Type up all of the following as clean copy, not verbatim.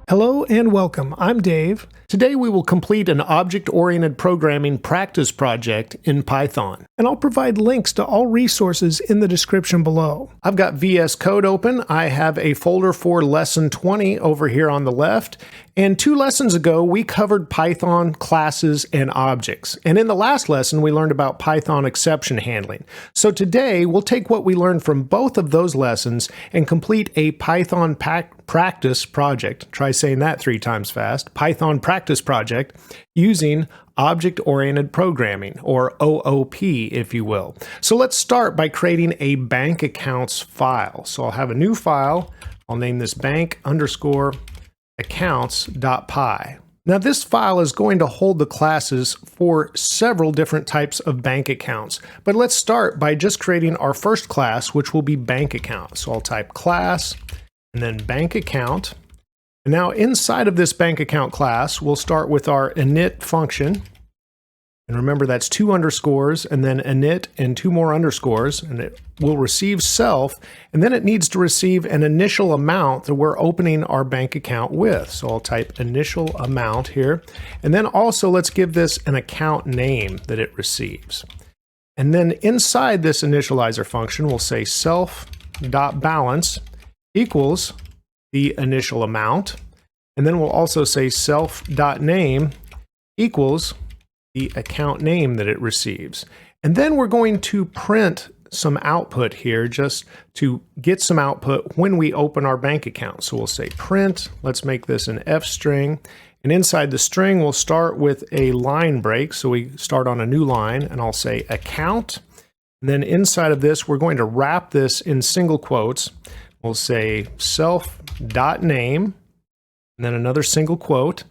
Hello and welcome. I'm Dave. Today we will complete an object-oriented programming practice project in Python, and I'll provide links to all resources in the description below. I've got VS Code open. I have a folder for lesson 20 over here on the left, and 2 lessons ago we covered Python classes and objects. And in the last lesson we learned about Python exception handling. So today we'll take what we learned from both of those lessons and complete a Python practice project. Try saying that 3 times fast. Python practice project using object-oriented programming, or OOP, if you will. So let's start by creating a bank accounts file. So I'll have a new file. I'll name this bank_accounts.py. Now this file is going to hold the classes for several different types of bank accounts, but let's start by just creating our first class, which will be bank account. So I'll type class and then bank account. And now inside of this bank account class, we'll start with our init function. And remember that's 2 underscores and then init and 2 more underscores, and it will receive self, and then it needs to receive an initial amount that we're opening our bank account with. So I'll type initial amount here. And then also let's give this an account name that it receives. And then inside this initializer function, we'll say self.balance equals the initial amount, and then we'll also say self.name equals the account name that it receives. And then we're going to print some output here just to get some output when we open our bank account. So we'll say print, let's make this an F string, and inside the string we'll start with a line break, so we start on a new line, and I'll say account, and then inside of this we're going to wrap this in single quotes. We'll say self.name, and then another single quote,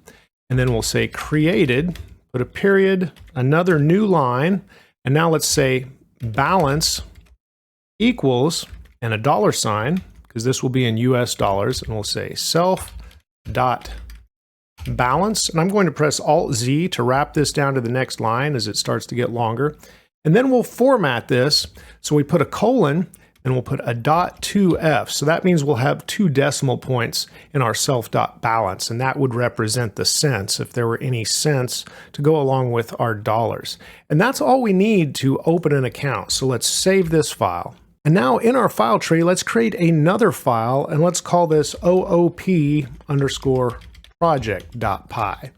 and then we'll say created, put a period, another new line, and now let's say balance equals, and a $sign, because this will be in US dollars, and we'll say self.balance, and I'm going to press Alt-Z to wrap this down to the next line as it starts to get longer. And then we'll format this, so we put a colon, and we'll put a .2f. So that means we'll have 2 decimal points in our self.balance, and that would represent the cents if there were any cents to go along with our dollars. And that's all we need to open an account. So let's save this file. And now in our file tree, let's create another file, and let's call this OOP_project.py.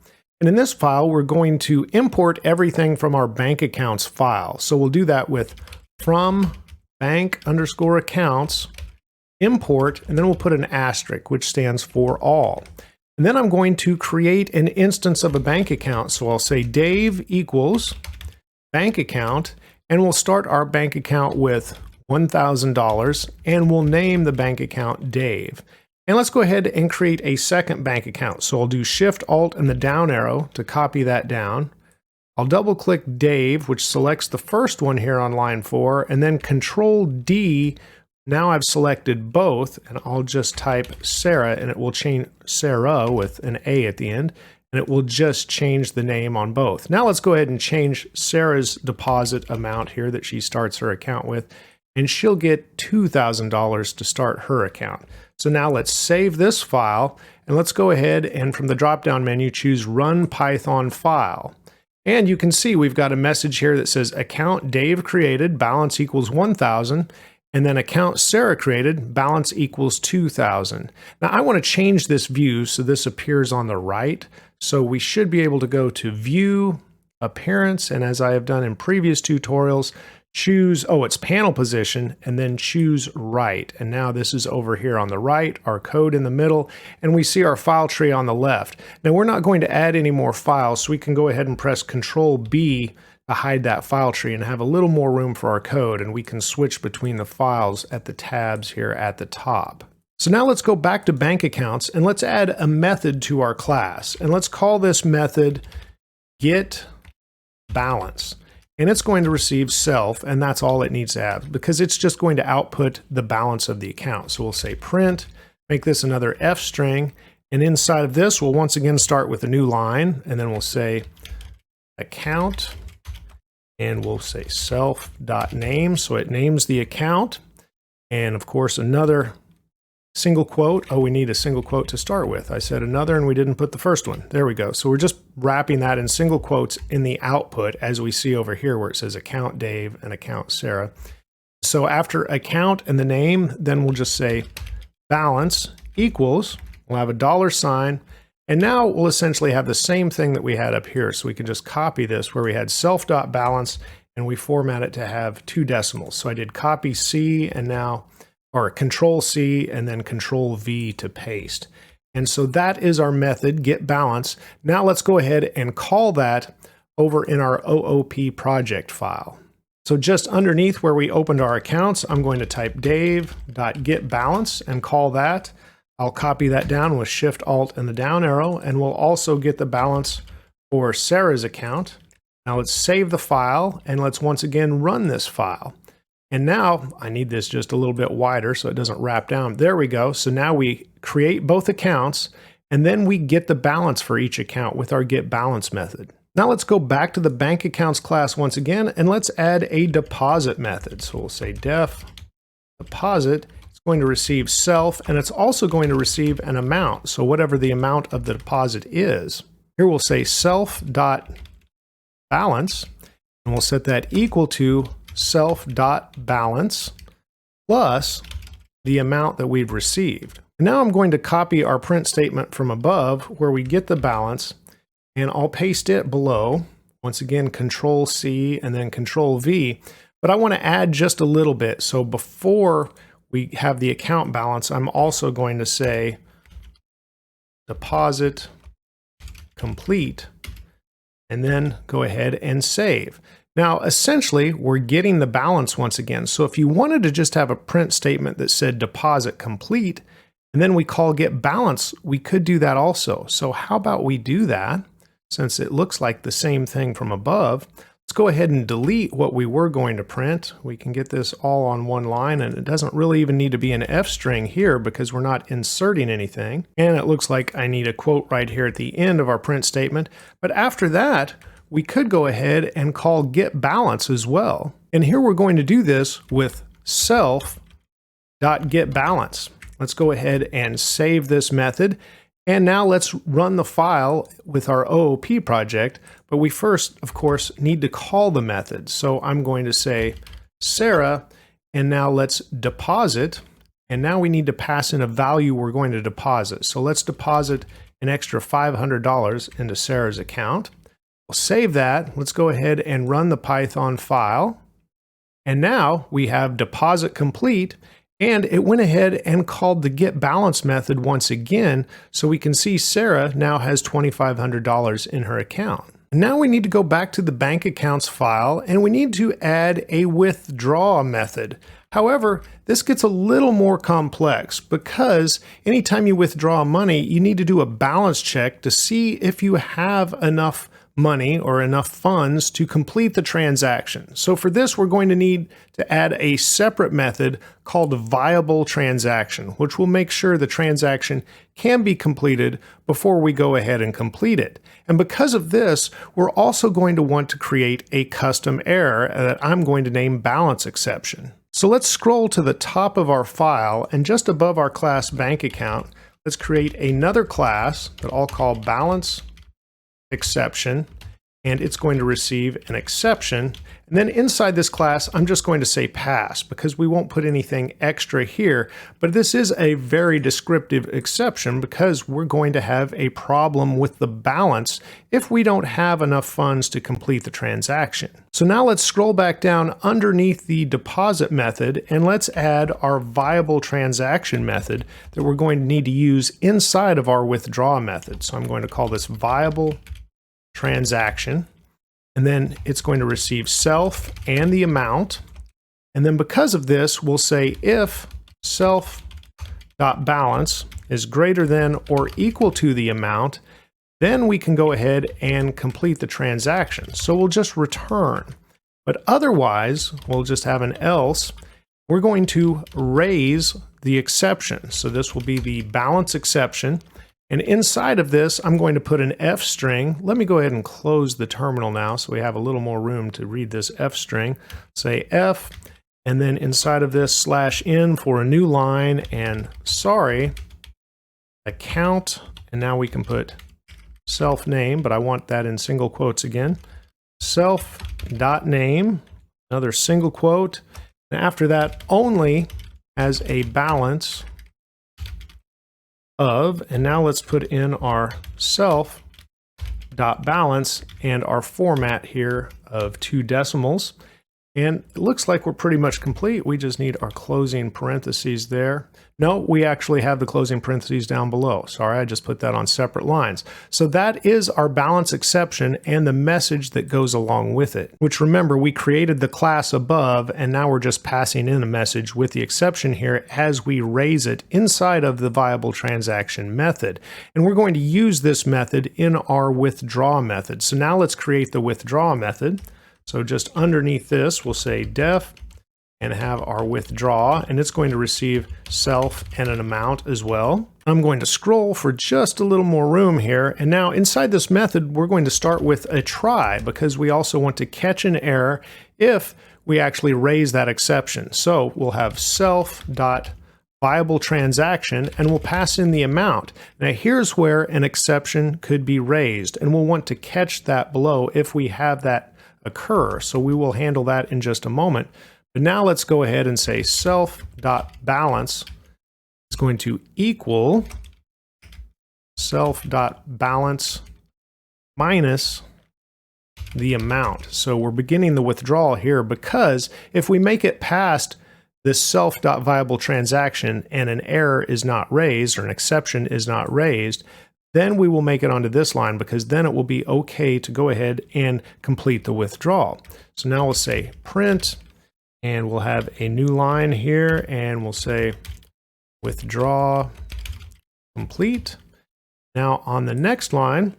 And in this file, we're going to import everything from our bank accounts file. So we'll do that with from bank_accounts import, and then we'll put an asterisk, which stands for all. And then I'm going to create an instance of a bank account. So I'll say Dave equals bank account, and we'll start our bank account with $1,000, and we'll name the bank account Dave. And let's go ahead and create a second bank account. So I'll do Shift Alt and the down arrow to copy that down. I'll double click Dave, which selects the first one here on line 4, and then Control D. Now I've selected both, and I'll just type Sarah, and it will change Sarah with an A at the end, and it will just change the name on both. Now let's go ahead and change Sarah's deposit amount here that she starts her account with, and she'll get $2,000 to start her account. So now let's save this file, and let's go ahead and from the drop-down menu choose Run Python File. And you can see we've got a message here that says account Dave created, balance equals 1,000, and then account Sarah created, balance equals 2,000. Now I want to change this view so this appears on the right. So we should be able to go to View, Appearance, and as I have done in previous tutorials, choose, it's panel position, and then choose right. And now this is over here on the right, our code in the middle, and we see our file tree on the left. Now we're not going to add any more files, so we can go ahead and press Control B to hide that file tree and have a little more room for our code, and we can switch between the files at the tabs here at the top. So now let's go back to bank accounts, and let's add a method to our class. And let's call this method getBalance. And it's going to receive self, and that's all it needs to have, because it's just going to output the balance of the account. So we'll say print, make this another F string, and inside of this, we'll once again start with a new line, and then we'll say account, and we'll say self.name, so it names the account, and of course another single quote. Oh, we need a single quote to start with. I said another and we didn't put the first one. There we go. So we're just wrapping that in single quotes in the output, as we see over here where it says account Dave and account Sarah. So after account and the name, then we'll just say balance equals, we'll have a $sign. And now we'll essentially have the same thing that we had up here. So we can just copy this where we had self.balance and we format it to have 2 decimals. So I did copy C and now, or Control C and then Control V to paste. And so that is our method, get balance. Now let's go ahead and call that over in our OOP project file. So just underneath where we opened our accounts, I'm going to type dave.getBalance and call that. I'll copy that down with Shift Alt and the down arrow, and we'll also get the balance for Sarah's account. Now let's save the file and let's once again run this file. And now I need this just a little bit wider so it doesn't wrap down. There we go. So now we create both accounts and then we get the balance for each account with our getBalance method. Now let's go back to the bank accounts class once again and let's add a deposit method. So we'll say def deposit. It's going to receive self and it's also going to receive an amount. So whatever the amount of the deposit is. Here we'll say self.balance and we'll set that equal to self.balance plus the amount that we've received. And now I'm going to copy our print statement from above where we get the balance and I'll paste it below. Once again, Control C and then Control V, but I want to add just a little bit. So before we have the account balance, I'm also going to say deposit complete and then go ahead and save. Now, essentially, we're getting the balance once again. So if you wanted to just have a print statement that said deposit complete, and then we call get balance, we could do that also. So how about we do that? Since it looks like the same thing from above, let's go ahead and delete what we were going to print. We can get this all on one line, and it doesn't really even need to be an F string here because we're not inserting anything. And it looks like I need a quote right here at the end of our print statement. But after that, we could go ahead and call get balance as well. And here we're going to do this with self.getBalance. Let's go ahead and save this method. And now let's run the file with our OOP project. But we first, of course, need to call the method. So I'm going to say Sarah, and now let's deposit. And now we need to pass in a value we're going to deposit. So let's deposit an extra $500 into Sarah's account. We'll save that. Let's go ahead and run the Python file. And now we have deposit complete. And it went ahead and called the getBalance method once again. So we can see Sarah now has $2,500 in her account. Now we need to go back to the bank accounts file and we need to add a withdraw method. However, this gets a little more complex because anytime you withdraw money, you need to do a balance check to see if you have enough money or enough funds to complete the transaction. So for this, we're going to need to add a separate method called viable transaction, which will make sure the transaction can be completed before we go ahead and complete it. And because of this, we're also going to want to create a custom error that I'm going to name BalanceException. So let's scroll to the top of our file and just above our class bank account, let's create another class that I'll call BalanceException, and it's going to receive an exception. And then inside this class, I'm just going to say pass because we won't put anything extra here. But this is a very descriptive exception because we're going to have a problem with the balance if we don't have enough funds to complete the transaction. So now let's scroll back down underneath the deposit method and let's add our viable transaction method that we're going to need to use inside of our withdraw method. So I'm going to call this viable transaction, and then it's going to receive self and the amount. And then because of this, we'll say if self.balance is greater than or equal to the amount, then we can go ahead and complete the transaction. So we'll just return. But otherwise, we'll just have an else. We're going to raise the exception. So this will be the balance exception. And inside of this, I'm going to put an F string. Let me go ahead and close the terminal now so we have a little more room to read this F string. Say F, and then inside of this /n for a new line, and sorry, account, and now we can put self name, but I want that in single quotes again. Self.name, another single quote, and after that only as a balance of, and now let's put in our self.balance and our format here of 2 decimals. And it looks like we're pretty much complete. We just need our closing parentheses there. No, we actually have the closing parentheses down below. Sorry, I just put that on separate lines. So that is our balance exception and the message that goes along with it, which remember, we created the class above, and now we're just passing in a message with the exception here as we raise it inside of the viable transaction method. And we're going to use this method in our withdraw method. So now let's create the withdraw method. So just underneath this, we'll say def and have our withdraw, and it's going to receive self and an amount as well. I'm going to scroll for just a little more room here. And now inside this method, we're going to start with a try because we also want to catch an error if we actually raise that exception. So we'll have self.viable transaction, and we'll pass in the amount. Now here's where an exception could be raised, and we'll want to catch that below if we have that occur. So we will handle that in just a moment. But now let's go ahead and say self.balance is going to equal self.balance minus the amount. So we're beginning the withdrawal here because if we make it past this self.viable transaction and an error is not raised or an exception is not raised, then we will make it onto this line because then it will be okay to go ahead and complete the withdrawal. So now we'll say print, and we'll have a new line here, and we'll say withdraw complete. Now on the next line,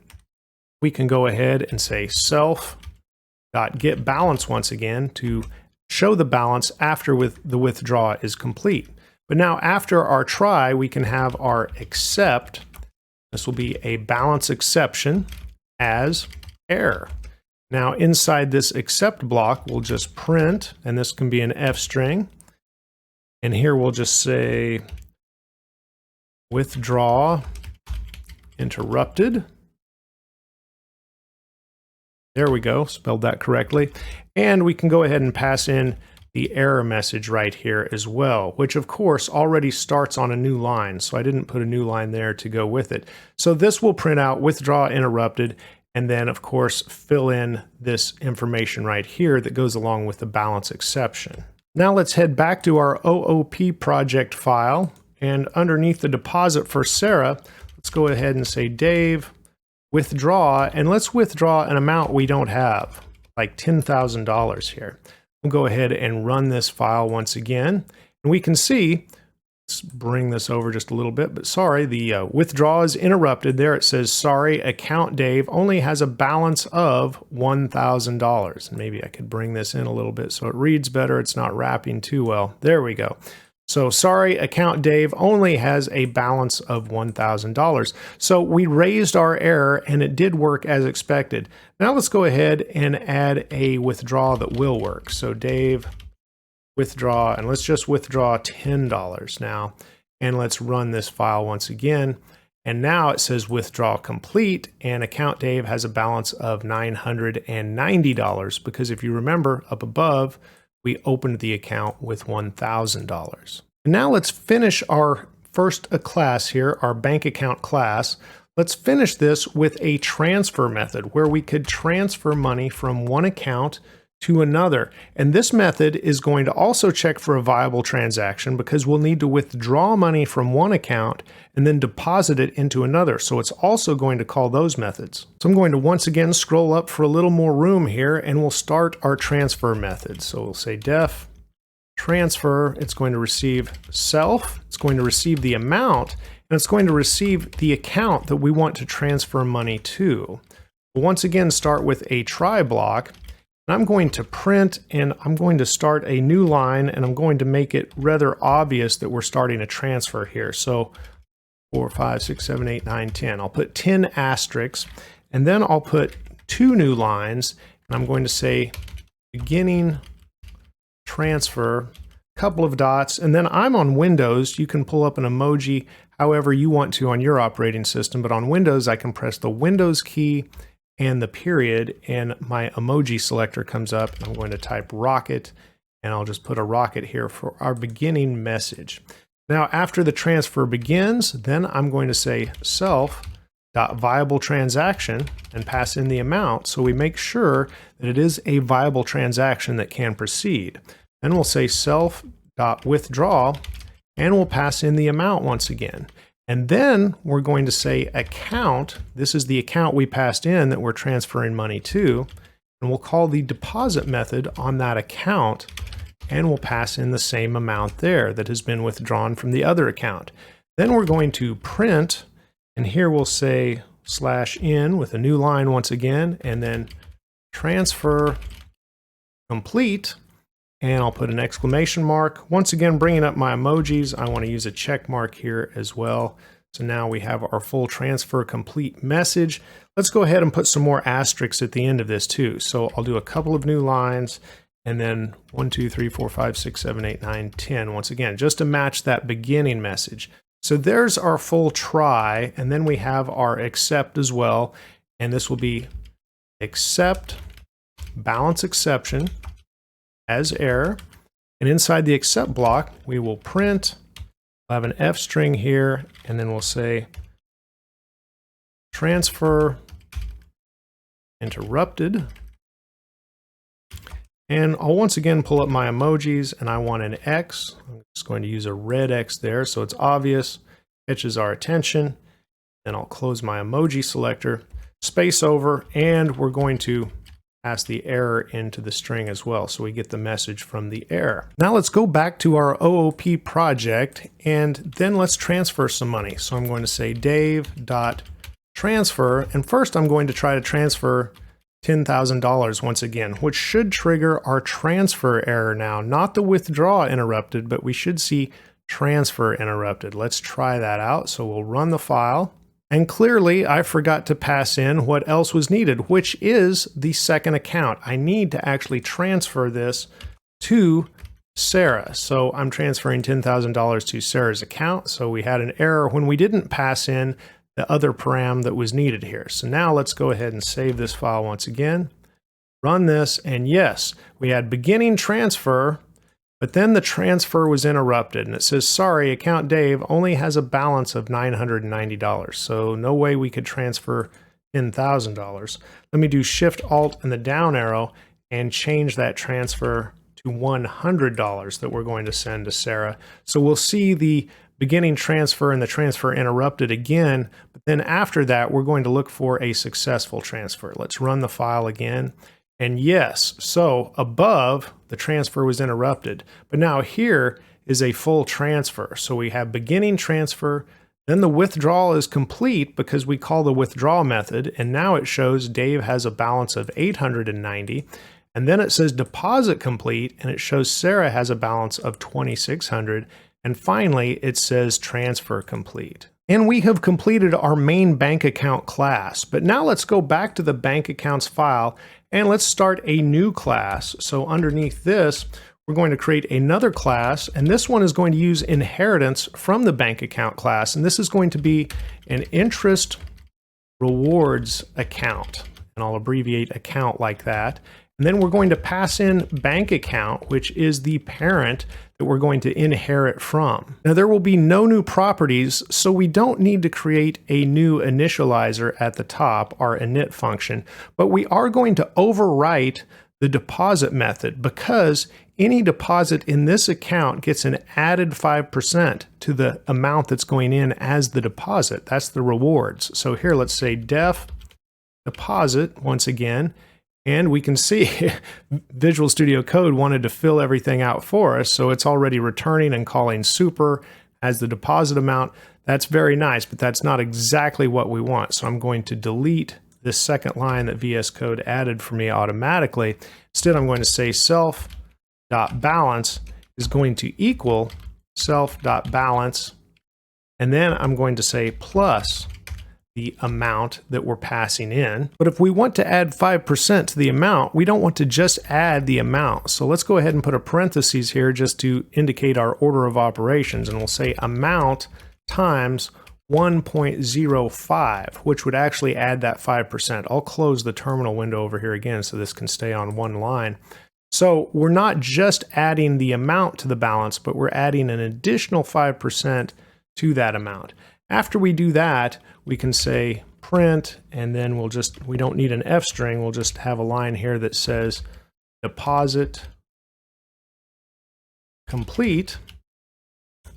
we can go ahead and say self.getBalance once again to show the balance after the withdraw is complete. But now after our try, we can have our except. This will be a balance exception as error. Now inside this except block, we'll just print, and this can be an F string. And here we'll just say withdraw interrupted. There we go, spelled that correctly. And we can go ahead and pass in the error message right here as well, which of course already starts on a new line. So I didn't put a new line there to go with it. So this will print out withdraw interrupted, and then of course fill in this information right here that goes along with the balance exception. Now let's head back to our OOP project file, and underneath the deposit for Sarah, let's go ahead and say Dave withdraw, and let's withdraw an amount we don't have, like $10,000 here. We'll go ahead and run this file once again, and we can see, let's bring this over just a little bit, but sorry, the withdraw is interrupted. There it says, sorry, account Dave only has a balance of $1,000. Maybe I could bring this in a little bit so it reads better. It's not wrapping too well. There we go. So sorry, account Dave only has a balance of $1,000. So we raised our error and it did work as expected. Now let's go ahead and add a withdrawal that will work. So Dave withdraw, and let's just withdraw $10 now. And let's run this file once again. And now it says withdraw complete, and account Dave has a balance of $990 because if you remember up above, we opened the account with $1,000. Now let's finish our first class here, our bank account class. Let's finish this with a transfer method where we could transfer money from one account to another. And this method is going to also check for a viable transaction because we'll need to withdraw money from one account and then deposit it into another. So it's also going to call those methods. So I'm going to once again scroll up for a little more room here, and we'll start our transfer method. So we'll say def transfer. It's going to receive self. It's going to receive the amount, and it's going to receive the account that we want to transfer money to. We'll once again start with a try block. I'm going to print, and I'm going to start a new line, and I'm going to make it rather obvious that we're starting a transfer here. So 4, 5, 6, 7, 8, 9, 10. I'll put 10 asterisks, and then I'll put 2 new lines, and I'm going to say beginning transfer, couple of dots, and then I'm on Windows. You can pull up an emoji however you want to on your operating system, but on Windows I can press the Windows key and the period, and my emoji selector comes up. I'm going to type rocket, and I'll just put a rocket here for our beginning message. Now after the transfer begins, then I'm going to say self.viable transaction and pass in the amount, so we make sure that it is a viable transaction that can proceed. Then we'll say self.withdraw, and we'll pass in the amount once again. And then we're going to say account. This is the account we passed in that we're transferring money to. And we'll call the deposit method on that account, and we'll pass in the same amount there that has been withdrawn from the other account. Then we're going to print, and here we'll say /in with a new line once again, and then transfer complete. And I'll put an exclamation mark. Once again, bringing up my emojis, I want to use a check mark here as well. So now we have our full transfer complete message. Let's go ahead and put some more asterisks at the end of this too. So I'll do a couple of new lines, and then 1, 2, 3, 4, 5, 6, 7, 8, 9, 10. Once again, just to match that beginning message. So there's our full try, and then we have our except as well. And this will be except balance exception as error, and inside the except block we will print. We'll have an F string here, and then we'll say transfer interrupted, and I'll once again pull up my emojis, and I want an X. I'm just going to use a red X there so it's obvious, catches our attention. Then I'll close my emoji selector, space over, and we're going to pass the error into the string as well, so we get the message from the error. Now let's go back to our OOP project, and then let's transfer some money. So I'm going to say Dave.transfer, and first I'm going to try to transfer $10,000 once again, which should trigger our transfer error now, not the withdraw interrupted, but we should see transfer interrupted. Let's try that out. So we'll run the file. And clearly, I forgot to pass in what else was needed, which is the second account. I need to actually transfer this to Sarah. So I'm transferring $10,000 to Sarah's account. So we had an error when we didn't pass in the other param that was needed here. So now let's go ahead and save this file once again. Run this, and yes, we had beginning transfer, but then the transfer was interrupted, and it says, sorry, account Dave only has a balance of $990, so no way we could transfer $10,000. Let me do Shift-Alt and the down arrow and change that transfer to $100 that we're going to send to Sarah. So we'll see the beginning transfer and the transfer interrupted again, but then after that, we're going to look for a successful transfer. Let's run the file again. And yes, so above, the transfer was interrupted, but now here is a full transfer. So we have beginning transfer, then the withdrawal is complete because we call the withdraw method, and now it shows Dave has a balance of $890, and then it says deposit complete, and it shows Sarah has a balance of $2,600, and finally it says transfer complete. And we have completed our main bank account class, but now let's go back to the bank accounts file and let's start a new class. So underneath this, we're going to create another class, and this one is going to use inheritance from the bank account class, and this is going to be an interest rewards account, and I'll abbreviate account like that. And then we're going to pass in bank account, which is the parent that we're going to inherit from. Now there will be no new properties, so we don't need to create a new initializer at the top, our init function, but we are going to overwrite the deposit method because any deposit in this account gets an added 5% to the amount that's going in as the deposit. That's the rewards. So here, let's say def deposit once again, and we can see Visual Studio Code wanted to fill everything out for us, so it's already returning and calling super as the deposit amount. That's very nice, but that's not exactly what we want. So I'm going to delete this second line that VS Code added for me automatically. Instead, I'm going to say self.balance is going to equal self.balance, and then I'm going to say plus the amount that we're passing in. But if we want to add 5% to the amount, we don't want to just add the amount. So let's go ahead and put a parenthesis here just to indicate our order of operations. And we'll say amount times 1.05, which would actually add that 5%. I'll close the terminal window over here again so this can stay on one line. So we're not just adding the amount to the balance, but we're adding an additional 5% to that amount. After we do that, we can say print, and then we don't need an F string, we'll just have a line here that says deposit complete.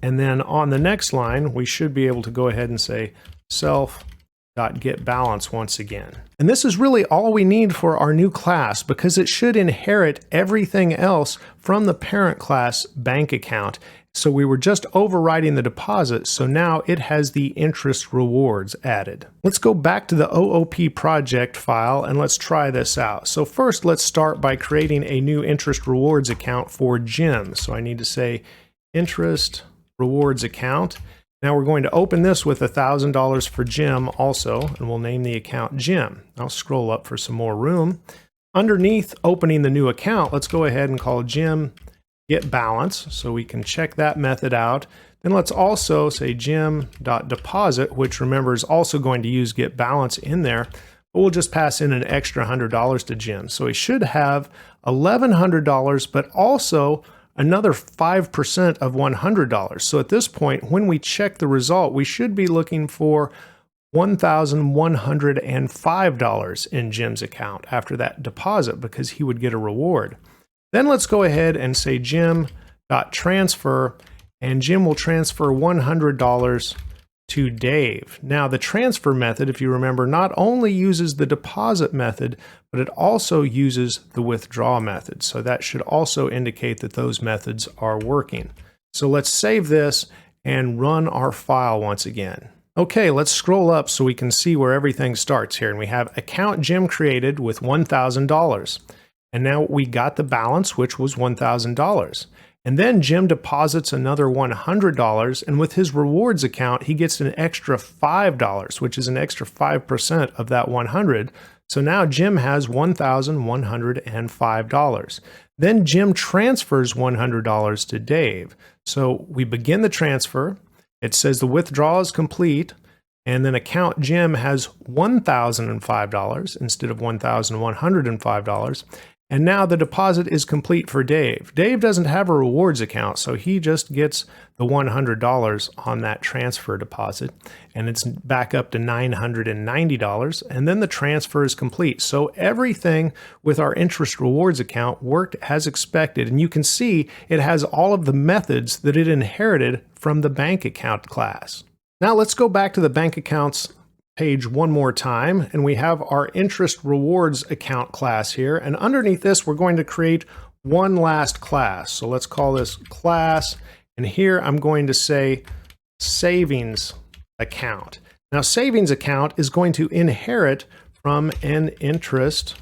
And then on the next line, we should be able to go ahead and say self.getBalance once again. And this is really all we need for our new class because it should inherit everything else from the parent class bank account. So we were just overriding the deposit, so now it has the interest rewards added. Let's go back to the OOP project file and let's try this out. So first, let's start by creating a new interest rewards account for Jim. So I need to say interest rewards account. Now we're going to open this with $1,000 for Jim also, and we'll name the account Jim. I'll scroll up for some more room. Underneath opening the new account, let's go ahead and call Jim Get Balance, so we can check that method out. Then let's also say Jim.deposit, which remember is also going to use Get Balance in there, but we'll just pass in an extra $100 to Jim. So he should have $1,100, but also another 5% of $100. So at this point, when we check the result, we should be looking for $1,105 in Jim's account after that deposit because he would get a reward. Then let's go ahead and say Jim.transfer, and Jim will transfer $100 to Dave. Now the transfer method, if you remember, not only uses the deposit method, but it also uses the withdraw method. So that should also indicate that those methods are working. So let's save this and run our file once again. Okay, let's scroll up so we can see where everything starts here. And we have account Jim created with $1,000. And now we got the balance, which was $1,000. And then Jim deposits another $100, and with his rewards account, he gets an extra $5, which is an extra 5% of that $100. So now Jim has $1,105. Then Jim transfers $100 to Dave. So we begin the transfer. It says the withdrawal is complete, and then account Jim has $1,005 instead of $1,105. And now the deposit is complete for Dave. Dave doesn't have a rewards account, so he just gets the $100 on that transfer deposit, and it's back up to $990, and then the transfer is complete. So everything with our interest rewards account worked as expected, and you can see it has all of the methods that it inherited from the bank account class. Now let's go back to the bank accounts page one more time, and we have our interest rewards account class here, and underneath this we're going to create one last class. So let's call this class, and here I'm going to say savings account. Now savings account is going to inherit from an interest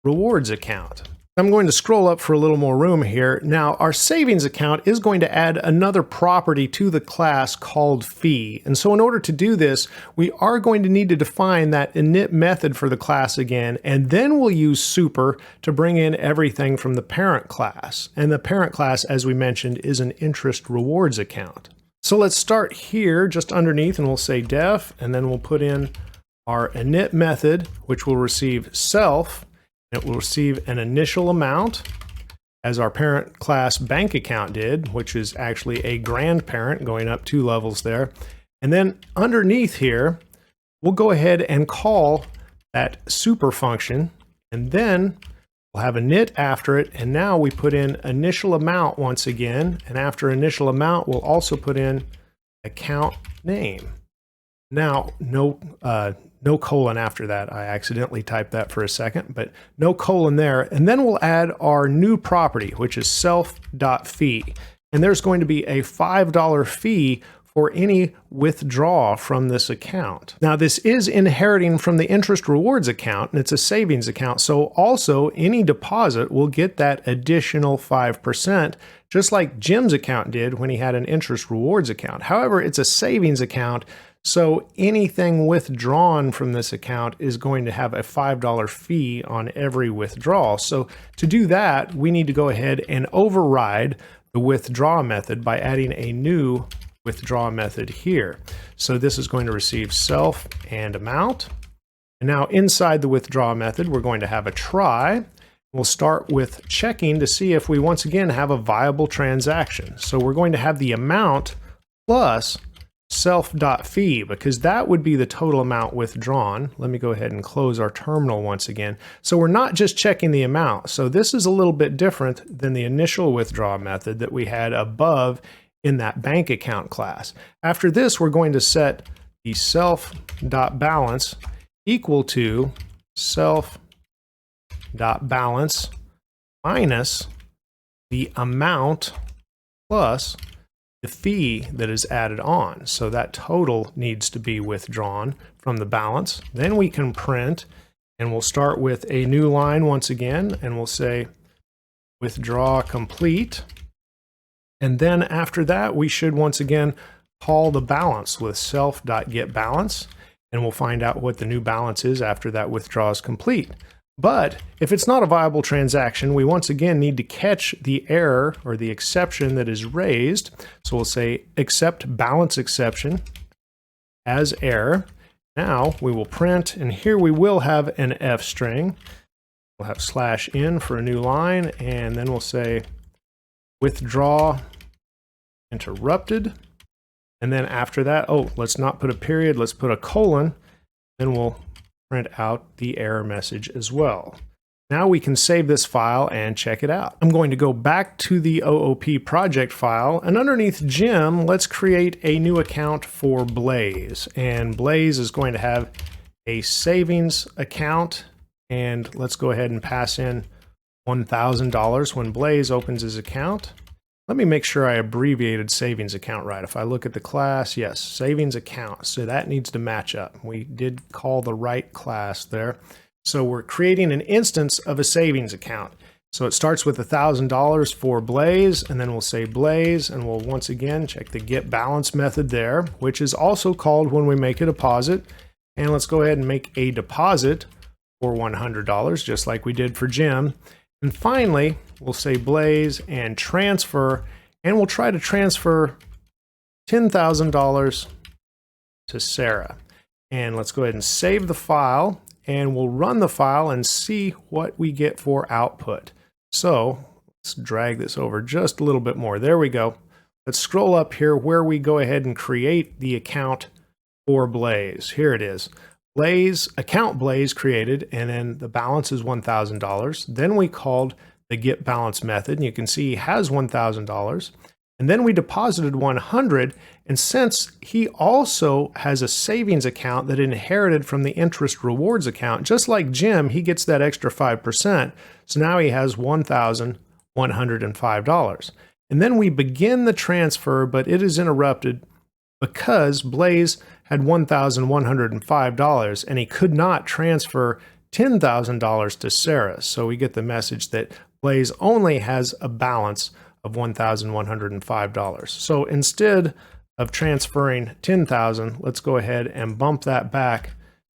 rewards account. I'm going to scroll up for a little more room here. Now, our savings account is going to add another property to the class called fee. And so in order to do this, we are going to need to define that init method for the class again, and then we'll use super to bring in everything from the parent class. And the parent class, as we mentioned, is an interest rewards account. So let's start here just underneath, and we'll say def, and then we'll put in our init method, which will receive self. It will receive an initial amount, as our parent class bank account did, which is actually a grandparent going up 2 levels there. And then underneath here, we'll go ahead and call that super function, and then we'll have init after it. And now we put in initial amount once again. And after initial amount, we'll also put in account name. Now, no colon after that. I accidentally typed that for a second, but no colon there. And then we'll add our new property, which is self.fee. And there's going to be a $5 fee or any withdrawal from this account. Now, this is inheriting from the interest rewards account, and it's a savings account, so also any deposit will get that additional 5%, just like Jim's account did when he had an interest rewards account. However, it's a savings account, so anything withdrawn from this account is going to have a $5 fee on every withdrawal. So to do that, we need to go ahead and override the withdraw method by adding a new withdraw method here. So this is going to receive self and amount. And now inside the withdraw method, we're going to have a try. We'll start with checking to see if we once again have a viable transaction. So we're going to have the amount plus self.fee, because that would be the total amount withdrawn. Let me go ahead and close our terminal once again. So we're not just checking the amount. So this is a little bit different than the initial withdraw method that we had above in that bank account class. After this, we're going to set the self.balance equal to self.balance minus the amount plus the fee that is added on. So that total needs to be withdrawn from the balance. Then we can print, and we'll start with a new line once again, and we'll say withdraw complete. And then after that, we should once again call the balance with self.getBalance, and we'll find out what the new balance is after that withdrawal is complete. But if it's not a viable transaction, we once again need to catch the error or the exception that is raised. So we'll say accept balance exception as error. Now we will print, and here we will have an F string. We'll have /n for a new line, and then we'll say withdraw interrupted. And then after that, oh, let's not put a period, let's put a colon. Then we'll print out the error message as well. Now we can save this file and check it out. I'm going to go back to the OOP project file, and underneath Jim, let's create a new account for Blaze. And Blaze is going to have a savings account, and let's go ahead and pass in $1,000 when Blaze opens his account. Let me make sure I abbreviated savings account right. If I look at the class, yes, savings account. So that needs to match up. We did call the right class there. So we're creating an instance of a savings account. So it starts with $1,000 for Blaze, and then we'll say Blaze, and we'll once again check the get balance method there, which is also called when we make a deposit. And let's go ahead and make a deposit for $100, just like we did for Jim. And finally, we'll say Blaze and transfer, and we'll try to transfer $10,000 to Sarah. And let's go ahead and save the file, and we'll run the file and see what we get for output. So let's drag this over just a little bit more. There we go. Let's scroll up here where we go ahead and create the account for Blaze. Here it is. Blaze, account Blaze created, and then the balance is $1,000. Then we called the get balance method, and you can see he has $1,000. And then we deposited 100, and since he also has a savings account that inherited from the interest rewards account, just like Jim, he gets that extra 5%. So now he has $1,105. And then we begin the transfer, but it is interrupted because Blaze had $1,105 and he could not transfer $10,000 to Sarah. So we get the message that Blaze only has a balance of $1,105. So instead of transferring $10,000, let's go ahead and bump that back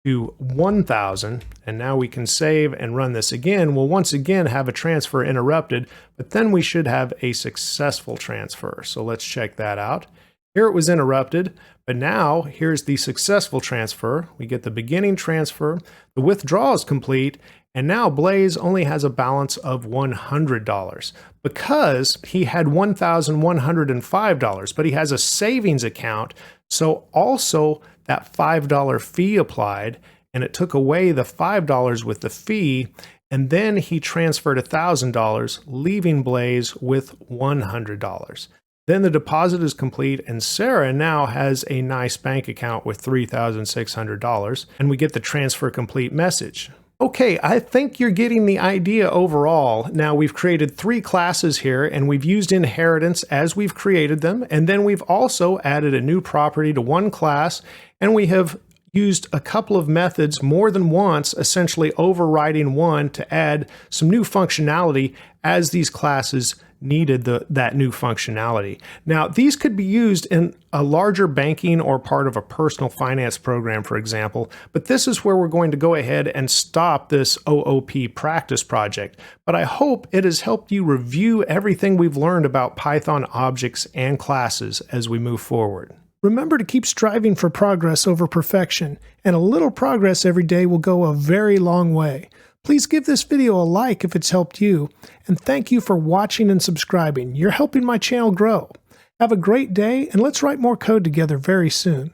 to $1,000. And now we can save and run this again. We'll once again have a transfer interrupted, but then we should have a successful transfer. So let's check that out. Here it was interrupted, but now here's the successful transfer. We get the beginning transfer, the withdrawal is complete, and now Blaze only has a balance of $100 because he had $1,105, but he has a savings account, so also that $5 fee applied, and it took away the $5 with the fee, and then he transferred $1,000, leaving Blaze with $100. Then the deposit is complete, and Sarah now has a nice bank account with $3,600, and we get the transfer complete message. Okay, I think you're getting the idea overall. Now we've created 3 classes here and we've used inheritance as we've created them. And then we've also added a new property to one class, and we have used a couple of methods more than once, essentially overriding one to add some new functionality as these classes needed that new functionality. Now, these could be used in a larger banking or part of a personal finance program, for example, but this is where we're going to go ahead and stop this OOP practice project. But I hope it has helped you review everything we've learned about Python objects and classes as we move forward. Remember to keep striving for progress over perfection, and a little progress every day will go a very long way. Please give this video a like if it's helped you, and thank you for watching and subscribing. You're helping my channel grow. Have a great day, and let's write more code together very soon.